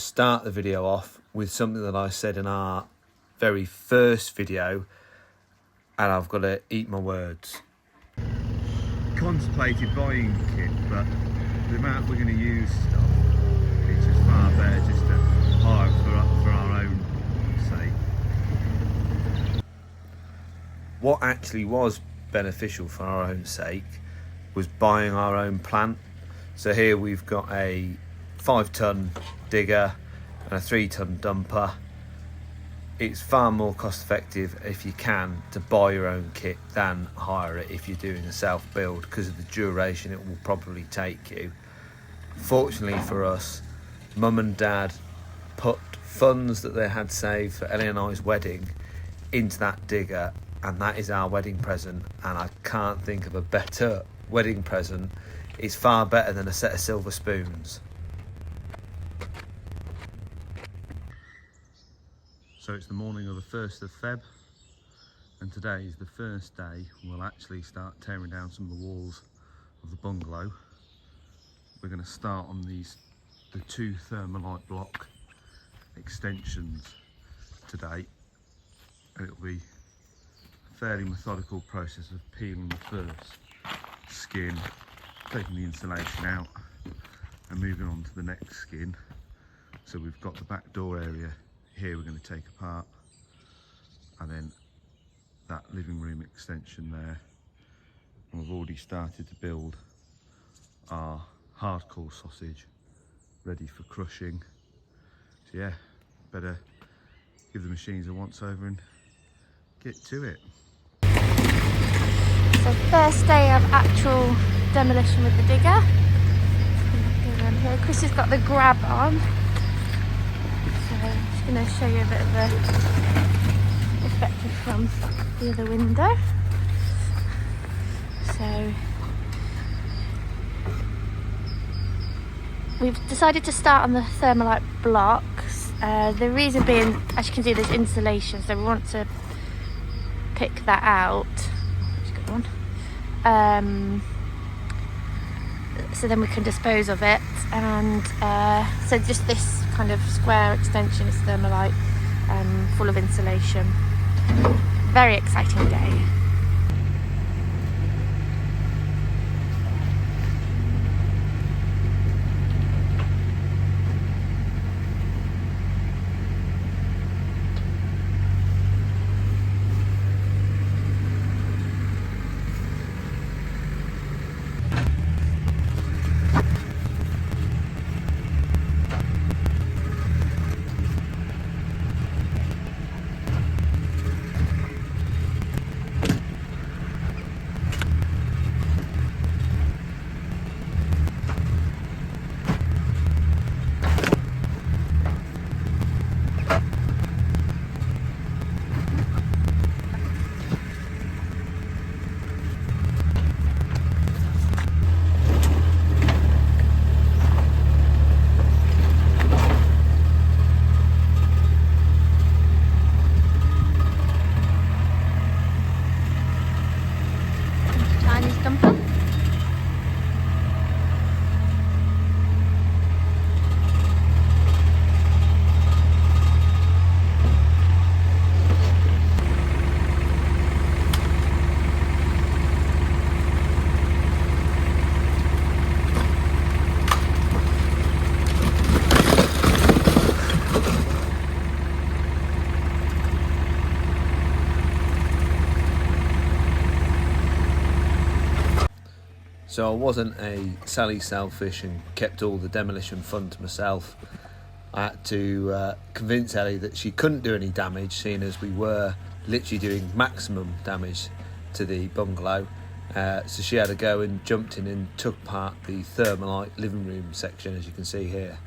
Start the video off with something that I said in our very first video, and I've got to eat my words. Contemplated buying kit, but the amount we're going to use stuff, it's just far better just to hire for our own sake. What actually was beneficial for our own sake was buying our own plant. So here we've got a 5-ton digger and a 3-ton dumper. It's far more cost effective if you can to buy your own kit than hire it if you're doing a self build, because of the duration it will probably take you. Fortunately for us, Mum and Dad put funds that they had saved for Ellie and I's wedding into that digger, and that is our wedding present, and I can't think of a better wedding present. It's far better than a set of silver spoons. So it's the morning of the 1st of Feb, and today is the first day we'll actually start tearing down some of the walls of the bungalow. We're going to start on the 2 thermalite block extensions today, and it'll be a fairly methodical process of peeling the first skin, taking the insulation out and moving on to the next skin. So we've got the back door area here we're going to take apart, and then that living room extension there, and we've already started to build our hardcore sausage ready for crushing. So yeah, better give the machines a once over and get to it. So first day of actual demolition with the digger. Go around here. Chris has got the grab on. So I'm just going to show you a bit of the perspective from the other window. So we've decided to start on the thermalite blocks. The reason being, as you can see, there's insulation, so we want to pick that out. That's a good one. So then we can dispose of it, and so just this kind of square extension is thermalite, full of insulation. Very exciting day. So I wasn't a Sally selfish and kept all the demolition fun to myself. I had to convince Ellie that she couldn't do any damage, seeing as we were literally doing maximum damage to the bungalow. So she had to go and jumped in and took apart the thermalite living room section, as you can see here.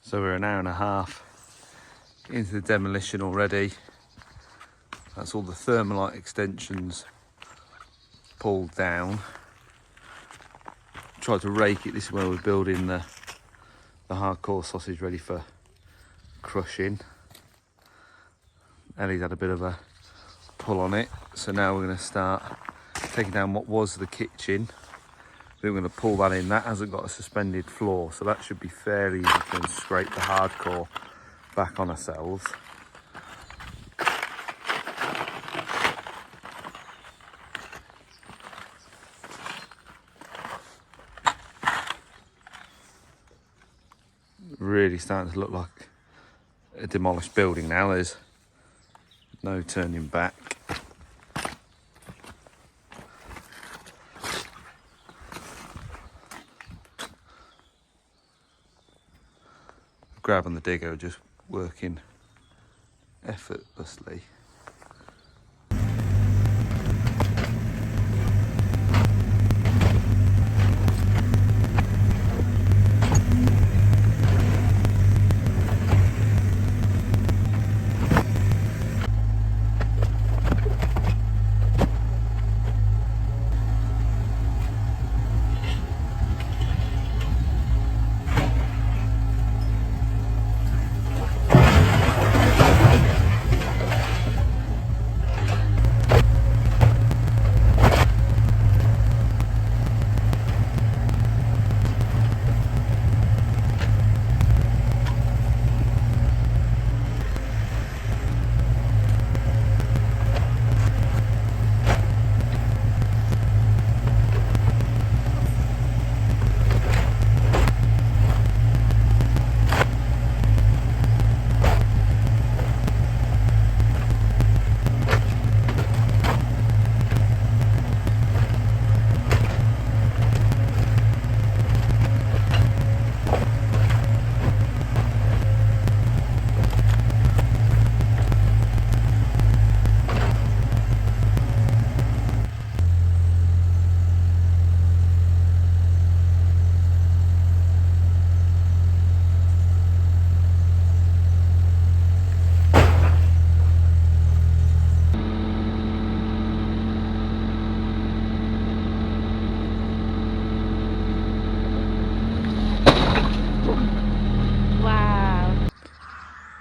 So we're an hour and a half into the demolition already. That's all the thermalite extensions pulled down. Tried to rake it. This is where we're building the hardcore sausage ready for crushing. Ellie's had a bit of a pull on it, so now we're going to start taking down what was the kitchen. Then we're going to pull that in. That hasn't got a suspended floor, so that should be fairly easy to scrape the hardcore back on ourselves. Really starting to look like a demolished building now. There's no turning back. Grab and the digger are just working effortlessly.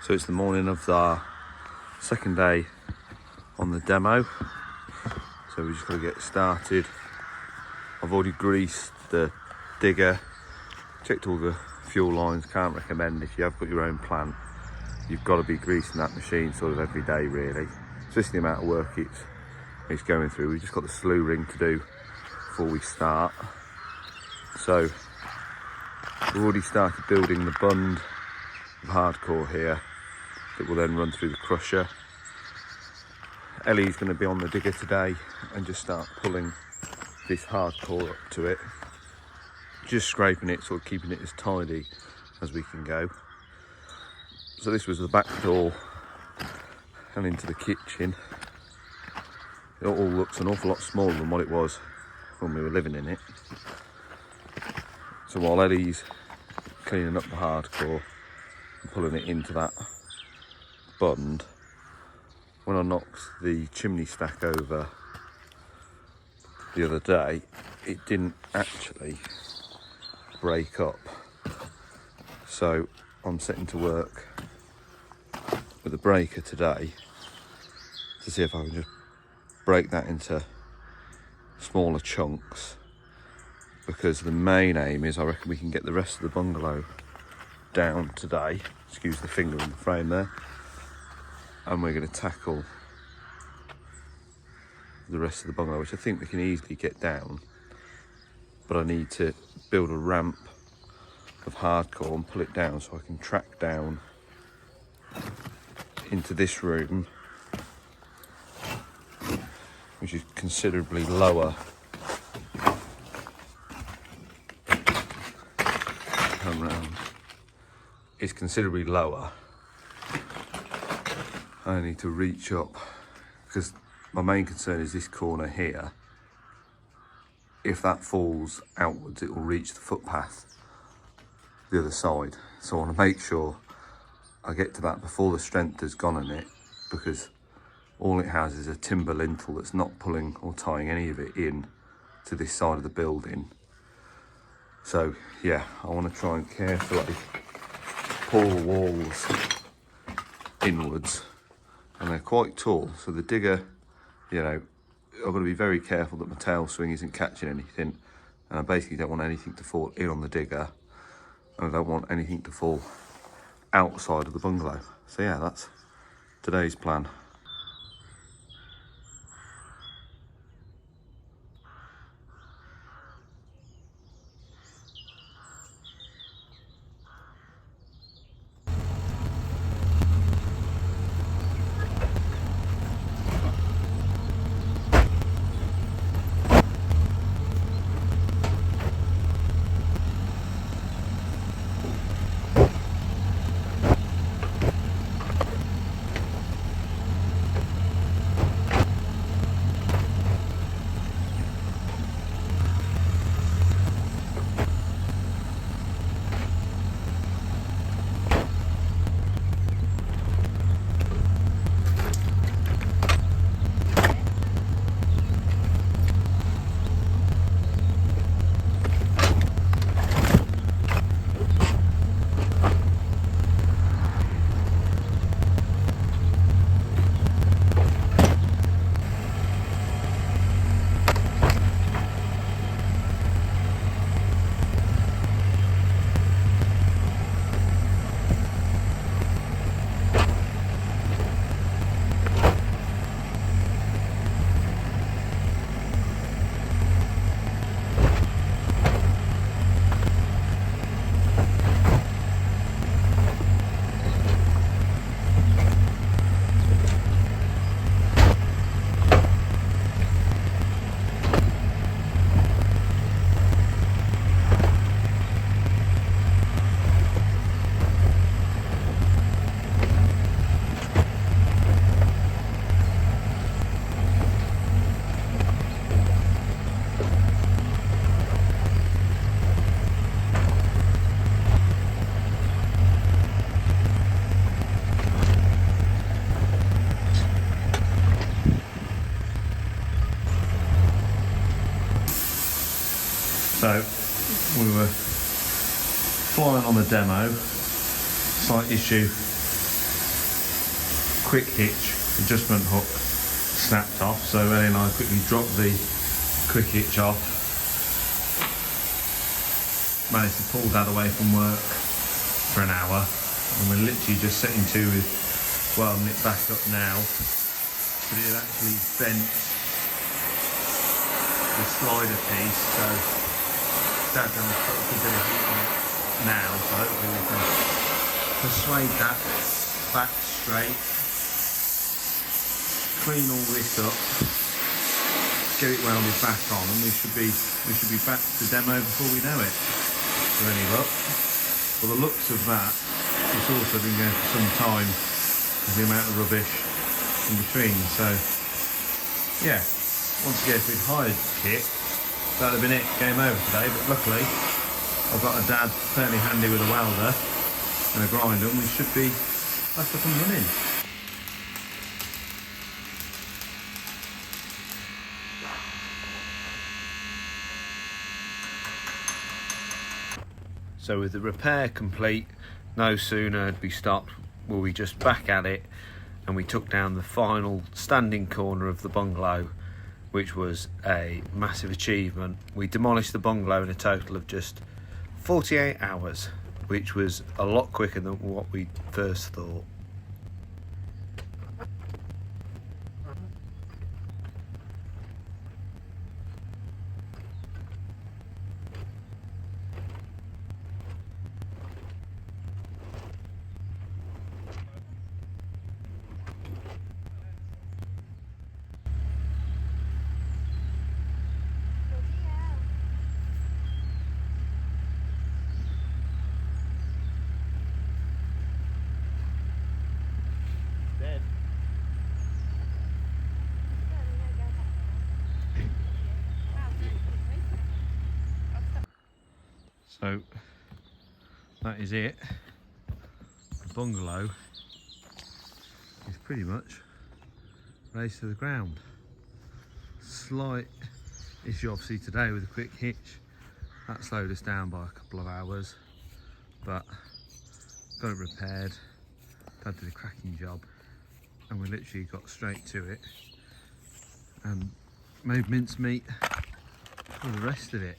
So it's the morning of our second day on the demo. So we just got to get started. I've already greased the digger, checked all the fuel lines. Can't recommend, if you have got your own plant, you've got to be greasing that machine sort of every day really. Especially the amount of work it's going through. We've just got the slew ring to do before we start. So we've already started building the bund of hardcore here that will then run through the crusher. Ellie's going to be on the digger today and just start pulling this hardcore up to it, just scraping it, sort of keeping it as tidy as we can go. So this was the back door and into the kitchen. It all looks an awful lot smaller than what it was when we were living in it. So while Ellie's cleaning up the hardcore and pulling it into that bund, when I knocked the chimney stack over the other day, it didn't actually break up. So I'm setting to work with a breaker today to see if I can just break that into smaller chunks, because the main aim is I reckon we can get the rest of the bungalow down today. Excuse the finger in the frame there. And we're going to tackle the rest of the bungalow, which I think we can easily get down, but I need to build a ramp of hardcore and pull it down so I can track down into this room, which is considerably lower. Come round. It's considerably lower. I need to reach up, because my main concern is this corner here. If that falls outwards, it will reach the footpath the other side. So I want to make sure I get to that before the strength has gone in it, because all it has is a timber lintel that's not pulling or tying any of it in to this side of the building. So yeah, I want to try and carefully pull the walls inwards, and they're quite tall, so the digger, you know, I've got to be very careful that my tail swing isn't catching anything, and I basically don't want anything to fall in on the digger, and I don't want anything to fall outside of the bungalow. So yeah, that's today's plan. So we were flying on the demo, slight issue, quick hitch, adjustment hook snapped off, so Ellie and I quickly dropped the quick hitch off, managed to pull Dad away from work for an hour, and we're literally just setting to with welding it back up now, but it had actually bent the slider piece, so Dad's going to put a bit of heat on it now, so hopefully we can persuade that back straight, clean all this up, get it welded back on, and we should be back to demo before we know it, with any luck. Well, the looks of that, it's also been going for some time with the amount of rubbish in between, so yeah, once again, if we'd hired kit, that'd have been it, game over today, but luckily I've got a Dad fairly handy with a welder and a grinder, and we should be back up and running. So with the repair complete, no sooner had we stopped were we just back at it, and we took down the final standing corner of the bungalow, which was a massive achievement. We demolished the bungalow in a total of just 48 hours, which was a lot quicker than what we first thought. So that is it. the bungalow is pretty much raised to the ground. Slight issue obviously today with a quick hitch. That slowed us down by a couple of hours, but got it repaired. Dad did a cracking job and we literally got straight to it and made mincemeat for the rest of it.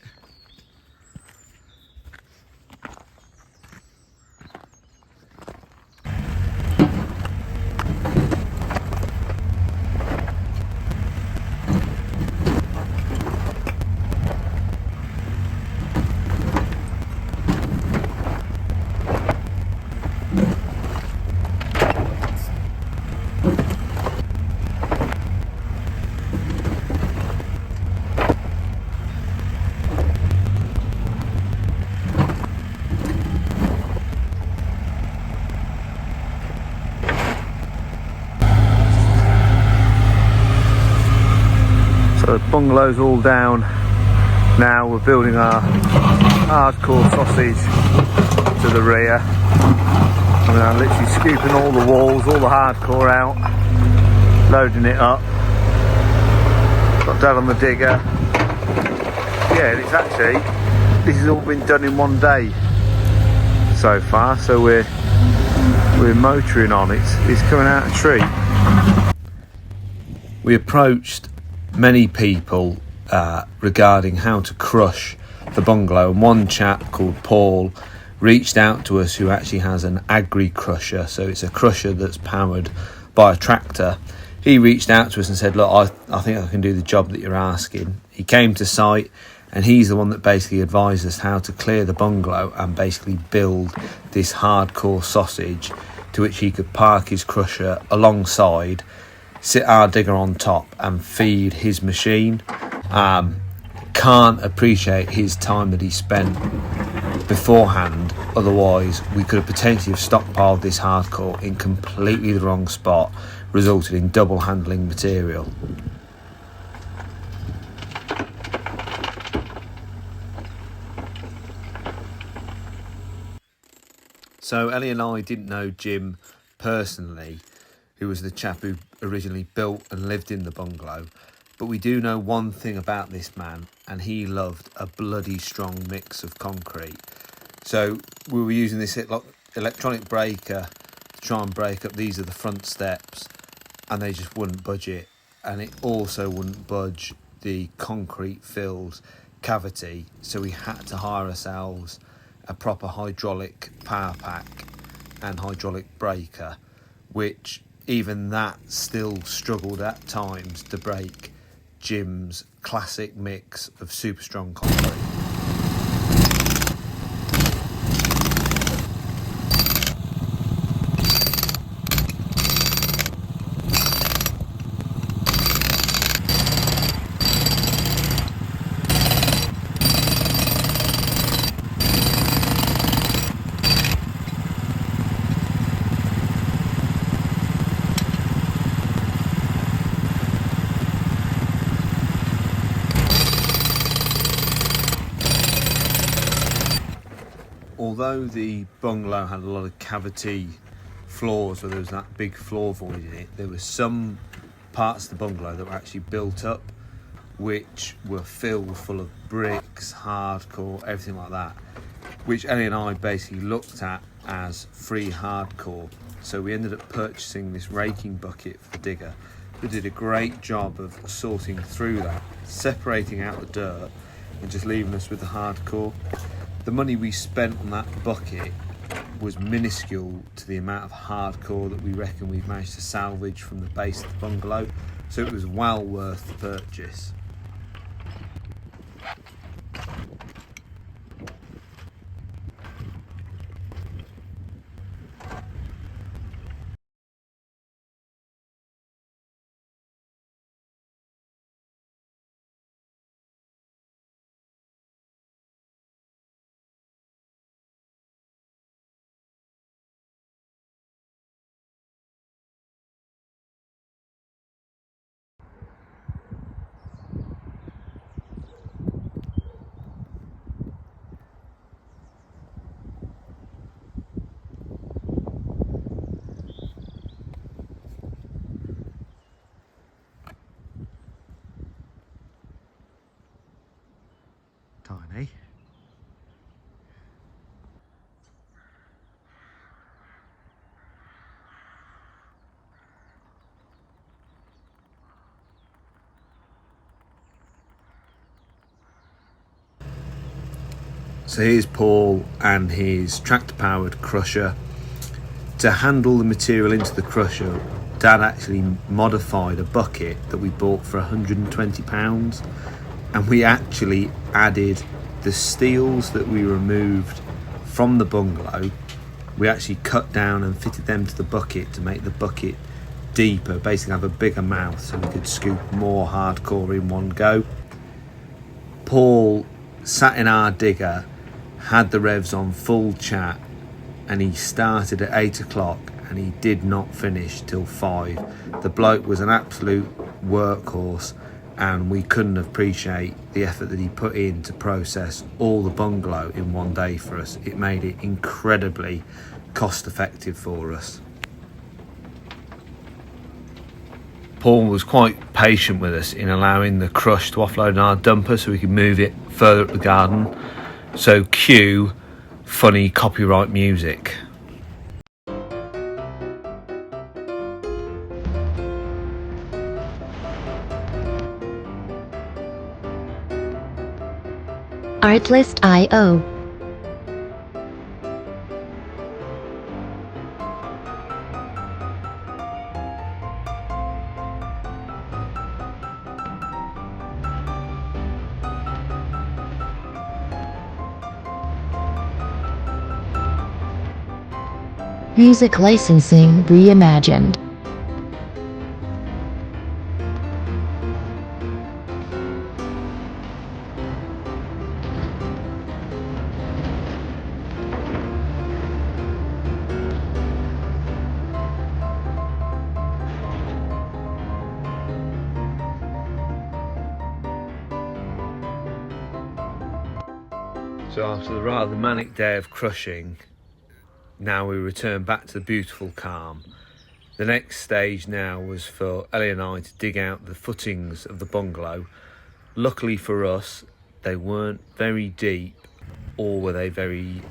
So the bungalow's all down now. We're building our hardcore sausage to the rear. I mean, I'm literally scooping all the walls, all the hardcore out, loading it up. Got Dad on the digger. Yeah, it's actually, this has all been done in one day so far. So we're motoring on. It's coming out a treat. We approached many people regarding how to crush the bungalow, and one chap called Paul reached out to us, who actually has an agri crusher, so it's a crusher that's powered by a tractor. He reached out to us and said, look, I think I can do the job that you're asking. He came to site and he's the one that basically advised us how to clear the bungalow and basically build this hardcore sausage, to which he could park his crusher alongside, sit our digger on top and feed his machine. Can't appreciate his time that he spent beforehand, otherwise we could have potentially have stockpiled this hardcore in completely the wrong spot, resulted in double handling material. So Ellie and I didn't know Jim personally, who was the chap who originally built and lived in the bungalow. But we do know one thing about this man, and he loved a bloody strong mix of concrete. So we were using this electronic breaker to try and break up. These are the front steps, and they just wouldn't budge it. And it also wouldn't budge the concrete filled cavity. So we had to hire ourselves a proper hydraulic power pack and hydraulic breaker, which even that still struggled at times to break Jim's classic mix of super strong concrete. Although the bungalow had a lot of cavity floors where there was that big floor void in it, there were some parts of the bungalow that were actually built up, which were filled full of bricks, hardcore, everything like that, which Ellie and I basically looked at as free hardcore. So we ended up purchasing this raking bucket for the digger, who did a great job of sorting through that, separating out the dirt and just leaving us with the hardcore. The money we spent on that bucket was minuscule to the amount of hardcore that we reckon we've managed to salvage from the base of the bungalow, so it was well worth the purchase. So here's Paul and his tractor powered crusher. To handle the material into the crusher, Dad actually modified a bucket that we bought for £120, and we actually added the steels that we removed from the bungalow. We actually cut down and fitted them to the bucket to make the bucket deeper, basically have a bigger mouth so we could scoop more hardcore in one go. Paul sat in our digger, had the revs on full chat, and he started at 8 o'clock and he did not finish till 5. The bloke was an absolute workhorse, and we couldn't appreciate the effort that he put in to process all the bungalow in one day for us. It made it incredibly cost effective for us. Paul was quite patient with us in allowing the crush to offload in our dumper so we could move it further up the garden. So cue funny copyright music. Artlist.io. Music licensing reimagined. So after the rather manic day of crushing, now we return back to the beautiful calm. The next stage now was for Ellie and I to dig out the footings of the bungalow. Luckily for us, they weren't very deep, or were they very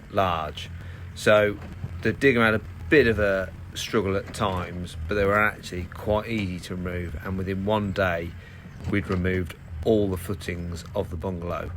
large. So the digger had a bit of a struggle at times, but they were actually quite easy to remove, and within one day we'd removed all the footings of the bungalow.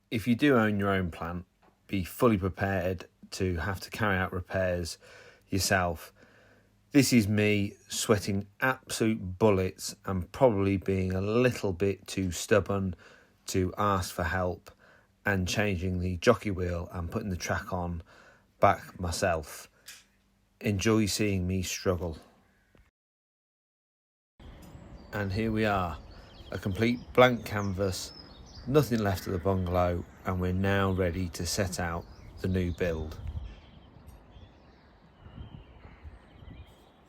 If you do own your own plant, be fully prepared to have to carry out repairs yourself. This is me sweating absolute bullets and probably being a little bit too stubborn to ask for help and changing the jockey wheel and putting the track on back myself. Enjoy seeing me struggle. And here we are, a complete blank canvas, nothing left of the bungalow, and we're now ready to set out the new build.